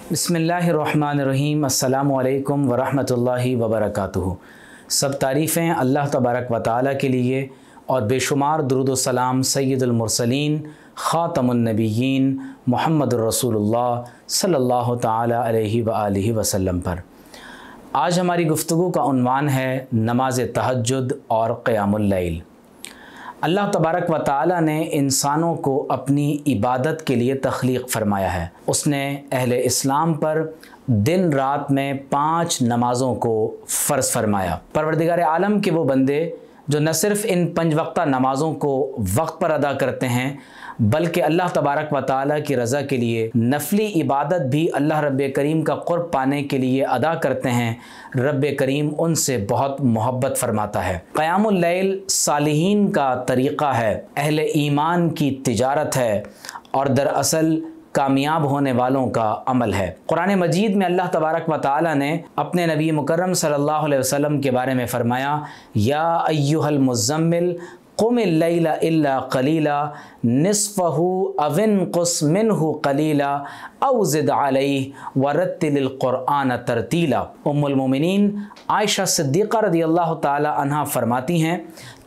बिस्मिल्लाहिर्रहमानिर्रहीम। अस्सलामु अलैकुम वरहमतुल्लाहि वबरकातुहू। सब तारीफ़ें अल्लाह तबारक व तआला के लिए और बेशुमार दुरूद व सलाम सय्यदुल मुरसलीन ख़ातमुन नबिय्यीन मुहम्मदुर रसूलुल्लाह सल्लल्लाहु तआला अलैहि व आलिहि वसल्लम पर। आज हमारी गुफ्तगू का उन्वान है नमाज तहज्जुद और क़यामुल लैल। अल्लाह तबारक व तआला ने इंसानों को अपनी इबादत के लिए तख्लीक़ फ़रमाया है। उसने अहले इस्लाम पर दिन रात में 5 नमाज़ों को फ़र्ज़ फ़रमाया। परवरदिगार आलम के वो बंदे जो न सिर्फ़ इन 5 वक्ता नमाज़ों को वक्त पर अदा करते हैं बल्कि अल्लाह तबारक व तआला की रज़ा के लिए नफली इबादत भी अल्लाह रब्बे करीम का क़ुर्ब पाने के लिए अदा करते हैं, रब्बे करीम उनसे बहुत मोहब्बत फ़रमाता है। क़यामुल लैल सालिहीन का तरीक़ा है, अहले ईमान की तिजारत है और दरअसल कामयाब होने वालों का अमल है। कुरान मजीद में अल्लाह तबारक व तआला ने अपने नबी मुकर्रम सल्लल्लाहु अलैहि वसल्लम के बारे में फ़रमाया, या अय्युहल मुज़्ज़म्मिल क़ुमिल लैला इल्ला क़लीला निस्फ़हु अविनक़ुस मिन्हु क़लीला औ ज़िद अलैहि वरत्तिलिल क़ुरआन तरतीला। उम्मुल मोमिनीन आयशा सिद्दीक़ा रज़ियल्लाहु ताला अन्हा फरमाती हैं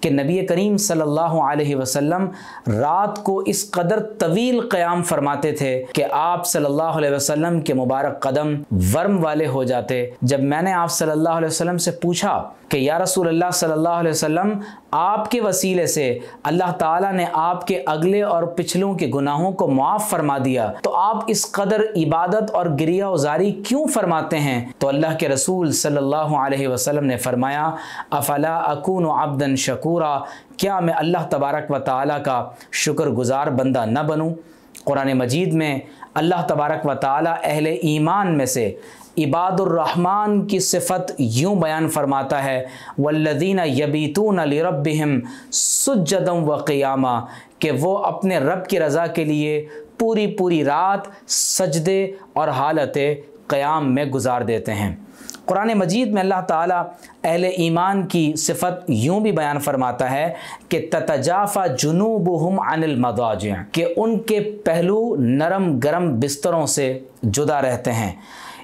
कि नबी करीम सल्लल्लाहु अलैहि वसल्लम रात को इस कदर तवील क़याम फरमाते थे कि आप सल्लल्लाहु अलैहि वसल्लम के मुबारक कदम वर्म वाले हो जाते। जब मैंने आप सल्लल्लाहु अलैहि वसल्लम से पूछा कि या रसूल अल्लाह सल्लल्लाहु अलैहि वसल्लम, आपके वसीले से अल्लाह ताला ने आपके अगले और पिछलों के गुनाहों को माफ़ फरमा दिया, तो आप इस कदर इबादत और गिरिया उजारी क्यों फरमाते हैं? तो अल्लाह के रसूल सल्लल्लाहु अलैहि वसल्लम ने फरमाया, अफ़ला अकूनु अब्दन शकूरा, क्या मैं अल्लाह तबारक व तआला का शुक्रगुजार बंदा न बनूँ? कुरान मजीद में अल्लाह तबारक व तआला अहले ईमान में से इबादुर रहमान की सिफ़त यूँ बयान फरमाता है, वल्लज़ीना यबीतूना लिरब्बिहिम सुज्जदन व क़ियामा, कि वो अपने रब की रज़ा के लिए पूरी पूरी रात सजदे और हालत क़याम में गुजार देते हैं। कुरान मजीद में अल्लाह ताला अहले ईमान की सिफ़त यूँ भी बयान फरमाता है कि ततजाफ़ा जुनूबुहुम अनिल मदाजिअ, कि उनके पहलू नरम गरम बिस्तरों से जुदा रहते हैं।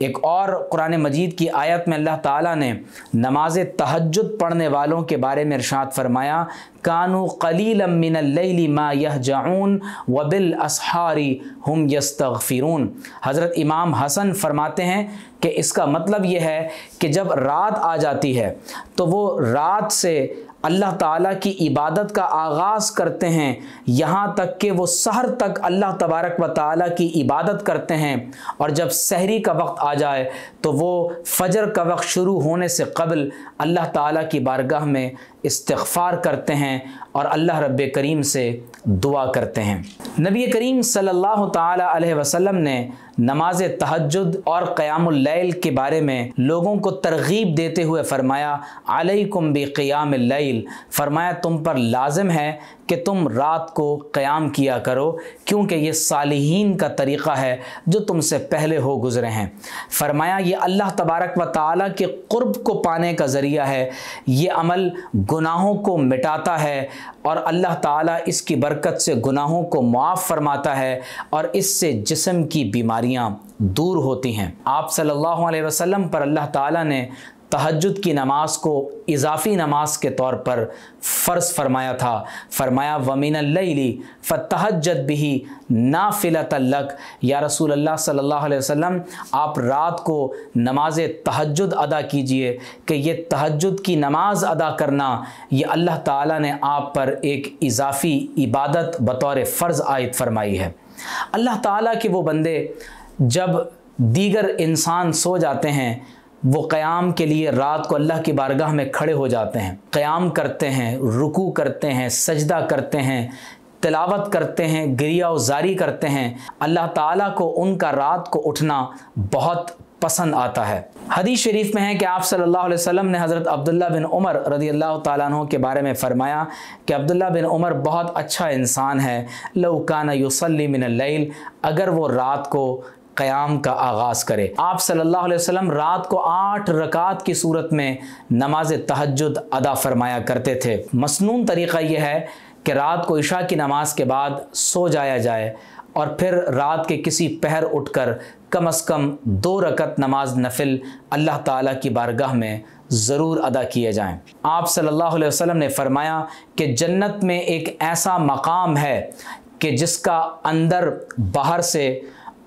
एक और कुरान मजीद की आयत में अल्लाह ताला ने नमाज तहज्जुद पढ़ने वालों के बारे में इरशाद फरमाया, कानू क़लीलन मिनल लैली मा यहजऊन व बिल असहारी हुम यस्तग़फिरून। हज़रत इमाम हसन फरमाते हैं कि इसका मतलब ये है कि जब रात आ जाती है तो वो रात से अल्लाह ताला की इबादत का आगाज़ करते हैं, यहाँ तक कि वो सहर तक अल्लाह तबारक व तआला की इबादत करते हैं, और जब सहरी का वक्त आ जाए तो वो फजर का वक्त शुरू होने से क़ब्ल अल्लाह ताला की बारगाह में इस्तिग़फ़ार करते हैं और अल्लाह रब्बे करीम से दुआ करते हैं। नबी करीम सल्लल्लाहु ताला अलैहि वसल्लम ने नमाज तहज्जुद और क़यामुल लैल के बारे में लोगों को तरग़ीब देते हुए फ़रमाया, अलैकुम बिक़ियामिल लैल, फ़रमाया तुम पर लाज़िम है कि तुम रात को क़याम किया करो, क्योंकि ये सालिहीन का तरीक़ा है जो तुमसे पहले हो गुज़रे हैं। फ़रमाया ये अल्लाह तबारक व तआला के क़ुर्ब को पाने का ज़रिया है, ये अमल गुनाहों को मिटाता है और अल्लाह ताला इसकी बरकत से गुनाहों को माफ़ फरमाता है और इससे जिस्म की बीमारियां दूर होती हैं। आप सल्लल्लाहु अलैहि वसल्लम पर अल्लाह ताला ने तहज्जुद की नमाज को इजाफ़ी नमाज के तौर पर फ़र्ज़ फरमाया था। फरमाया वमिनल लैली फ़तहज्जद बिही नाफ़िलतन लक, या रसूल अल्लाह सल्लल्लाहु अलैहि वसल्लम आप रात को नमाज तहज्जुद अदा कीजिए, कि ये तहज्जुद की नमाज अदा करना ये अल्लाह ताला ने आप पर एक इजाफ़ी इबादत बतौर फ़र्ज़ आयद फरमाई है। अल्लाह ताला के वो बंदे जब दीगर इंसान सो जाते हैं वो क़याम के लिए रात को अल्लाह की बारगाह में खड़े हो जाते हैं, क़याम करते हैं, रुकू करते हैं, सजदा करते हैं, तिलावत करते हैं, गिरिया उजारी करते हैं। अल्लाह ताला को उनका रात को उठना बहुत पसंद आता है। हदीस शरीफ में है कि आप सल्लल्लाहु अलैहि वसल्लम ने हज़रत अब्दुल्ला बिन उमर रज़ियल्लाहु ताला अन्हु के बारे में फ़रमाया कि अब्दुल्ला बिन उमर बहुत अच्छा इंसान है, लौ काना युसल्ली मिनल लैल, अगर वो रात को क़याम का आगाज़ करे। आप सल्लल्लाहु अलैहि वसल्लम रात को 8 रकात की सूरत में नमाज तहज्जुद अदा फरमाया करते थे। मसनून तरीक़ा यह है कि रात को इशा की नमाज के बाद सो जाया जाए और फिर रात के किसी पहर उठकर कम से कम 2 रकत नमाज नफिल अल्लाह ताला की बारगाह में ज़रूर अदा किए जाएं। आप सल्लल्लाहु अलैहि वसल्लम ने फरमाया कि जन्नत में एक ऐसा मकाम है कि जिसका अंदर बाहर से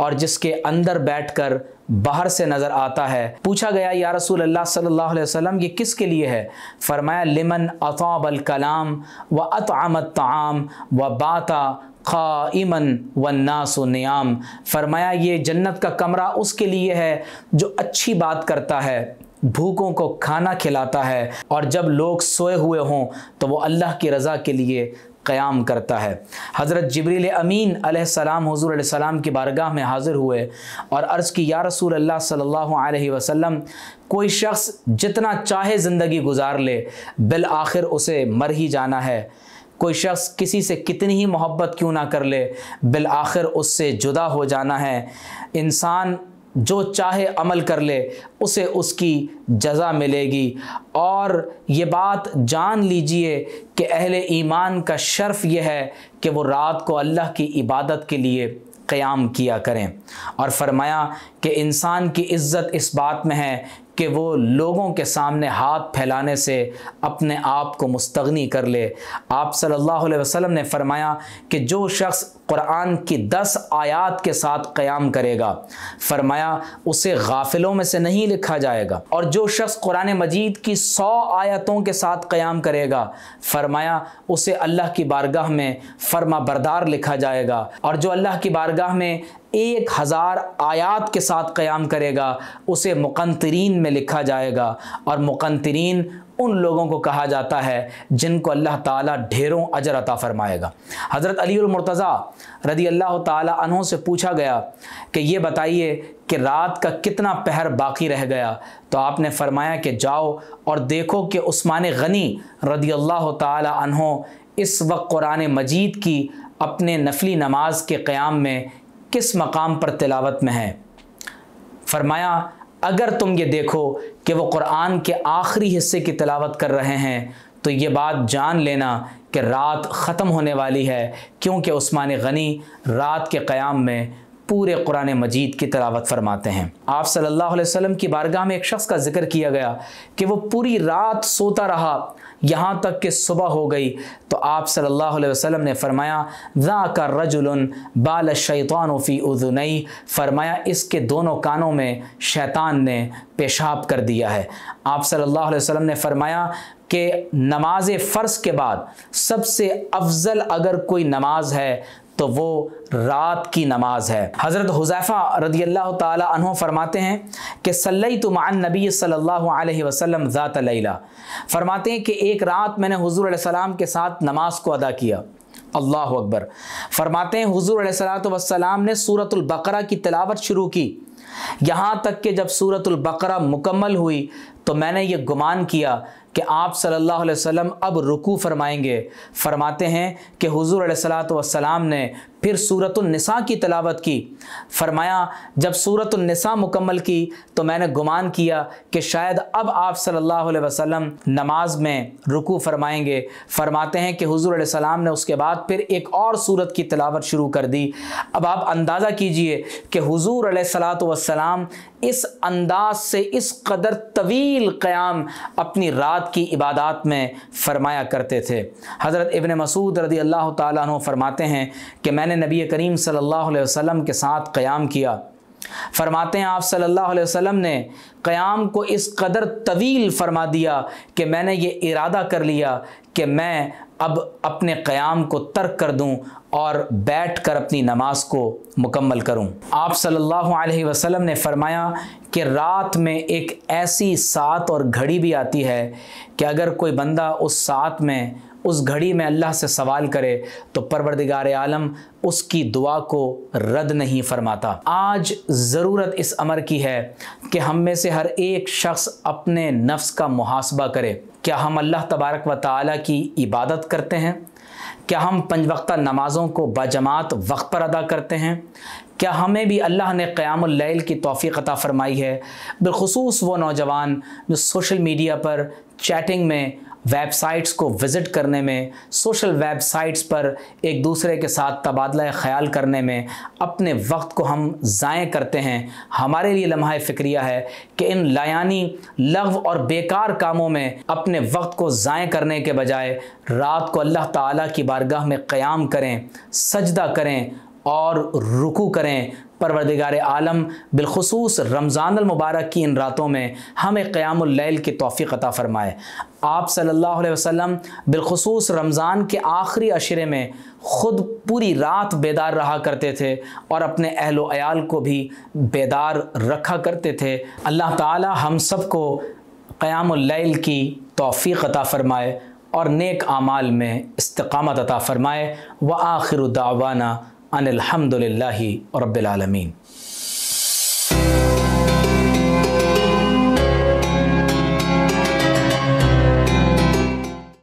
और जिसके अंदर बैठकर बाहर से नज़र आता है। पूछा गया या रसूल अल्लाह सल्लल्लाहु अलैहि वसल्लम ये किसके लिए है? फरमाया लिमन अताबल कलाम व अतअमत ताम व बाता क़ाइमन वन्नासु नियाम। फरमाया ये जन्नत का कमरा उसके लिए है जो अच्छी बात करता है, भूखों को खाना खिलाता है, और जब लोग सोए हुए हों तो वो अल्लाह की रज़ा के लिए क़याम करता है। हज़रत जिब्रील अमीन अलैहिस्सलाम हुज़ूर अलैहिस्सलाम की बारगाह में हाज़िर हुए और अर्ज़ की या रसूल अल्लाह सल्लल्लाहु अलैहि वसल्लम, कोई शख्स जितना चाहे ज़िंदगी गुजार ले बिल आखिर उसे मर ही जाना है। कोई शख्स किसी से कितनी ही मोहब्बत क्यों ना कर ले बिल आखिर उससे जुदा हो जाना है। इंसान जो चाहे अमल कर ले उसे उसकी जज़ा मिलेगी। और ये बात जान लीजिए कि अहले ईमान का शर्फ़ यह है कि वो रात को अल्लाह की इबादत के लिए क़याम किया करें। और फरमाया कि इंसान की इज़्ज़त इस बात में है कि वो लोगों के सामने हाथ फैलाने से अपने आप को मुस्तगनी कर ले। आप सल्लल्लाहु अलैहि वसल्लम ने फरमाया कि जो शख्स कुरान की 10 आयात के साथ क़याम करेगा, फरमाया उसे गाफिलों में से नहीं लिखा जाएगा। और जो शख्स कुरान मजीद की 100 आयतों के साथ क़याम करेगा, फरमाया उसे अल्लाह की बारगाह में फरमा बरदार लिखा जाएगा। और जो अल्लाह की बारगाह में 1000 आयात के साथ क़याम करेगा उसे मुक़ंतिरीन में लिखा जाएगा। और मुक़ंतिरीन उन लोगों को कहा जाता है जिनको अल्लाह ताला ढेरों अजर अता फरमाएगा। हज़रत अलीउल मुर्तज़ा रदी अल्लाह ताला अन्हु से पूछा गया कि ये बताइए कि रात का कितना पहर बाकी रह गया, तो आपने फरमाया कि जाओ और देखो कि उस्मान गनी रदी अल्लाह ताला अन्हु इस वक्त कुरान मजीद की अपने नफली नमाज के क़याम में किस मकाम पर तिलावत में है। फरमाया अगर तुम ये देखो कि वो कुरान के आखिरी हिस्से की तिलावत कर रहे हैं तो ये बात जान लेना कि रात ख़त्म होने वाली है, क्योंकि उस्मान गनी रात के क़याम में पूरे कुरान मजीद की तिलावत फरमाते हैं। आप सल्लल्लाहु अलैहि वसल्लम की बारगाह में एक शख्स का जिक्र किया गया कि वो पूरी रात सोता रहा यहाँ तक कि सुबह हो गई, तो आप सल्लल्लाहु अलैहि वसल्लम ने फरमाया ज़ाका रजुलन बाल शैतान फ़ी उज़ुनई। फरमाया इसके दोनों कानों में शैतान ने पेशाब कर दिया है। आप सल्लल्लाहु अलैहि वसल्लम ने फरमाया कि नमाज फ़र्ज़ के बाद सबसे अफजल अगर कोई नमाज है तो वो रात की नमाज है। हज़रत हुज़ैफ़ा रदी अल्लाह ताला अन्हु फरमाते हैं कि सल्लैतु मअन नबी सल्लल्लाहु अलैहि वसल्लम ज़ात लैला। फरमाते हैं कि एक रात मैंने हुज़ूर अलैहिस्सलाम के साथ नमाज को अदा किया। अल्लाहु अकबर। फरमाते हैं हुज़ूर अलैहिस्सलाम ने सूरतुल बकरा की तिलावत शुरू की। यहाँ तक कि जब सूरतुल बकरा मुकम्मल हुई तो मैंने ये गुमान किया कि आप सल्लल्लाहु अलैहि वसल्लम अब रुकू फरमाएंगे। फरमाते हैं कि हुज़ूर अलैहिस्सलातु वस्सलाम ने फिर सूरतुन निसा की तिलावत की। फरमाया जब सूरतुन निसा मुकम्मल की तो मैंने गुमान किया कि शायद अब आप सल्लल्लाहु अलैहि वसल्लम नमाज में रुकू फरमाएंगे। फरमाते हैं कि हुज़ूर अलैहिस्सलाम ने उसके बाद फिर एक और सूरत की तिलावत शुरू कर दी। अब आप अंदाज़ा कीजिए कि हुज़ूर अलैहिस्सलातु वस्सलाम इस अंदाज से इस कदर तवील क़याम अपनी रात की इबादत में फ़रमाया करते थे। हज़रत इब्न मसूद रदी अल्लाह ताला अन्हु फरमाते हैं कि मैंने नबी करीम सल्लल्लाहु अलैहि वसल्लम के साथ क़याम किया। फरमाते हैं आप सल्लल्लाहु अलैहि वसल्लम ने क़याम को इस कदर तवील फरमा दिया कि मैंने ये इरादा कर लिया कि मैं अब अपने क़याम को तर्क कर दूं और बैठकर अपनी नमाज को मुकम्मल करूं। आप सल्लल्लाहु अलैहि वसल्लम ने फरमाया कि रात में एक ऐसी सात और घड़ी भी आती है कि अगर कोई बंदा उस सात में उस घड़ी में अल्लाह से सवाल करे तो परवरदिगार आलम उसकी दुआ को रद्द नहीं फरमाता। आज ज़रूरत इस अमर की है कि हम में से हर एक शख्स अपने नफ्स का मुहासबा करे। क्या हम अल्लाह तबारक व तआला की इबादत करते हैं? क्या हम 5 वक्ता नमाज़ों को बाजमात वक्त पर अदा करते हैं? क्या हमें भी अल्लाह ने क़यामुल लैल की तौफ़ीक़ अता फ़रमाई है? बिलख़ुसूस वो नौजवान जो सोशल मीडिया पर चैटिंग में वेबसाइट्स को विज़िट करने में, सोशल वेबसाइट्स पर एक दूसरे के साथ तबादला ख़याल करने में अपने वक्त को हम ज़ाय करते हैं। हमारे लिए लम्हा फ़िक्रिया है कि इन लायानी, लग़्व और बेकार कामों में अपने वक्त को ज़ाय करने के बजाय रात को अल्लाह ताला की बारगाह में क़याम करें, सजदा करें और रुकू करें। परवरदिगार आलम बिलखुसूस रमज़ान अल मुबारक की इन रातों में हमें क़यामुल लैल की तौफ़ीक़ अता फ़रमाए। आप सल्लल्लाहु अलैहि वसल्लम बिलखुसूस रमज़ान के आखिरी अशरे में ख़ुद पूरी रात बेदार रहा करते थे और अपने अहलो अयाल को भी बेदार रखा करते थे। अल्लाह ताला हम सब को क़यामुल लैल की तौफ़ीक़ अता फ़रमाए और नेक आमाल में इस्तिक़ामत अता फ़रमाए। व आखिरु दावाना अनिल हम्दुलिल्लाहि रब्बिल आलमीन।